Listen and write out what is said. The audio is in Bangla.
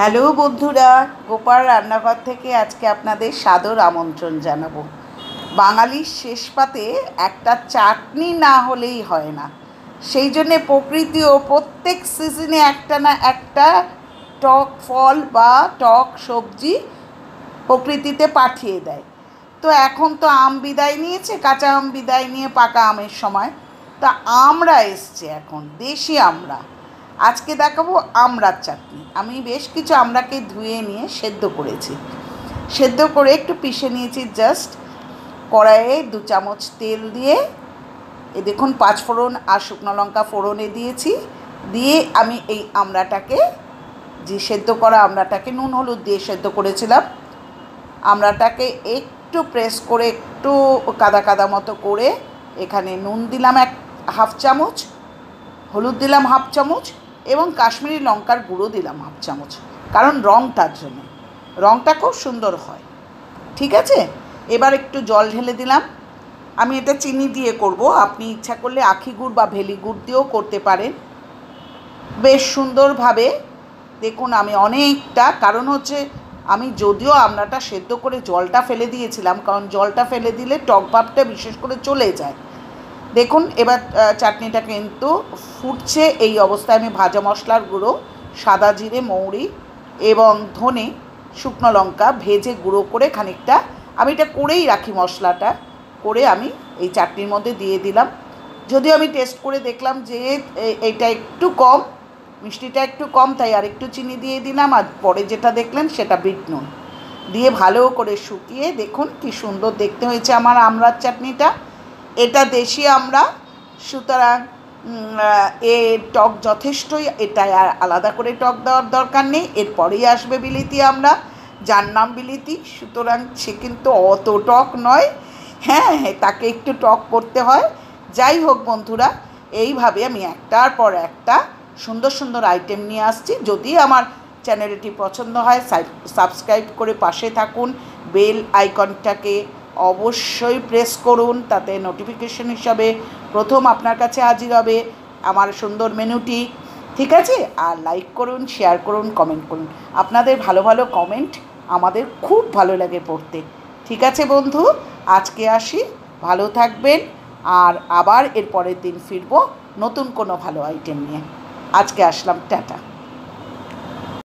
হ্যালো বন্ধুরা, গোপাল রান্নাঘর থেকে আজকে আপনাদের সাদর আমন্ত্রণ জানাবো। বাঙালির শেষ পাতে একটা চাটনি না হলেই হয় না। সেই জন্যে প্রকৃতিও প্রত্যেক সিজনে একটা না একটা টক ফল বা টক সবজি প্রকৃতিতে পাঠিয়ে দেয়। তো এখন তো আম বিদায় নিয়েছে, কাঁচা আম বিদায় নিয়ে পাকা আমের সময়। তা আমরা এসছে এখন দেশি আমরা। আজকে দেখাবো আমড়ার চাটনি। আমি বেশ কিছু আমড়াকে ধুয়ে নিয়ে সেদ্ধ করেছি। সেদ্ধ করে একটু পিষে নিয়েছি জাস্ট। কড়াইয়ে 2 চামচ তেল দিয়ে দেখুন 5 ফোড়ন আর শুকনো লঙ্কা ফোড়নে দিয়েছি। দিয়ে আমি এই আমড়াটাকে, যে সেদ্ধ করা আমড়াটাকে নুন হলুদ দিয়ে সেদ্ধ করেছিলাম, আমড়াটাকে একটু প্রেস করে একটু কাদা কাদা মতো করে এখানে নুন দিলাম হাফ চামচ, হলুদ দিলাম হাফ চামচ এবং কাশ্মীরি লঙ্কার গুঁড়ো দিলাম হাফ চামচ, কারণ রঙটার জন্য। রঙটা খুব সুন্দর হয়। ঠিক আছে, এবার একটু জল ঢেলে দিলাম। আমি এটা চিনি দিয়ে করব, আপনি ইচ্ছা করলে আখি গুড় বা ভেলি গুড় দিয়েও করতে পারেন। বেশ সুন্দরভাবে দেখুন আমি অনেকটা, কারণ হচ্ছে আমি যদিও আমড়াটা সেদ্ধ করে জলটা ফেলে দিয়েছিলাম, কারণ জলটা ফেলে দিলে টক ভাবটা বিশেষ করে চলে যায়। দেখুন এবার চাটনিটা কিন্তু ফুটছে। এই অবস্থায় আমি ভাজা মশলার গুঁড়ো, সাদা জিরে, মৌরি এবং ধনে, শুকনো লঙ্কা ভেজে গুঁড়ো করে খানিকটা, আমি এটা করেই রাখি, মশলাটা করে আমি এই চাটনির মধ্যে দিয়ে দিলাম। যদিও আমি টেস্ট করে দেখলাম যে এইটা একটু কম, মিষ্টিটা একটু কম, তাই আর একটু চিনি দিয়ে দিলাম। আর পরে যেটা দেখলেন সেটা বিট নুন দিয়ে ভালো করে শুকিয়ে দেখুন কি সুন্দর দেখতে হয়েছে আমার আমড়ার চাটনিটা। এটা দেশি আমড়া, সুতরাং এর টক যথেষ্টই, এটা আর আলাদা করে টক দেওয়ার দরকার নেই। এরপরেই আসবে বিলিতি আমড়া, যার নাম বিলিতি, সুতরাং সে কিন্তু অত টক নয়। হ্যাঁ, তাকে একটু টক করতে হয়। যাই হোক বন্ধুরা, এইভাবে আমি একটার পর একটা সুন্দর সুন্দর আইটেম নিয়ে আসছি। যদি আমার চ্যানেলটি পছন্দ হয় সাবস্ক্রাইব করে পাশে থাকুন, বেল আইকনটাকে অবশ্যই প্রেস করুন, তাতে নোটিফিকেশন হিসাবে প্রথম আপনার কাছে হাজির হবে আমার সুন্দর মেনুটি। ঠিক আছে, আর লাইক করুন, শেয়ার করুন, কমেন্ট করুন। আপনাদের ভালো ভালো কমেন্ট আমাদের খুব ভালো লাগে পড়তে। ঠিক আছে বন্ধু, আজকে আসি, ভালো থাকবেন। আর আবার এর পরের দিন ফিরবো নতুন কোনো ভালো আইটেম নিয়ে। আজকে আসলাম, টাটা।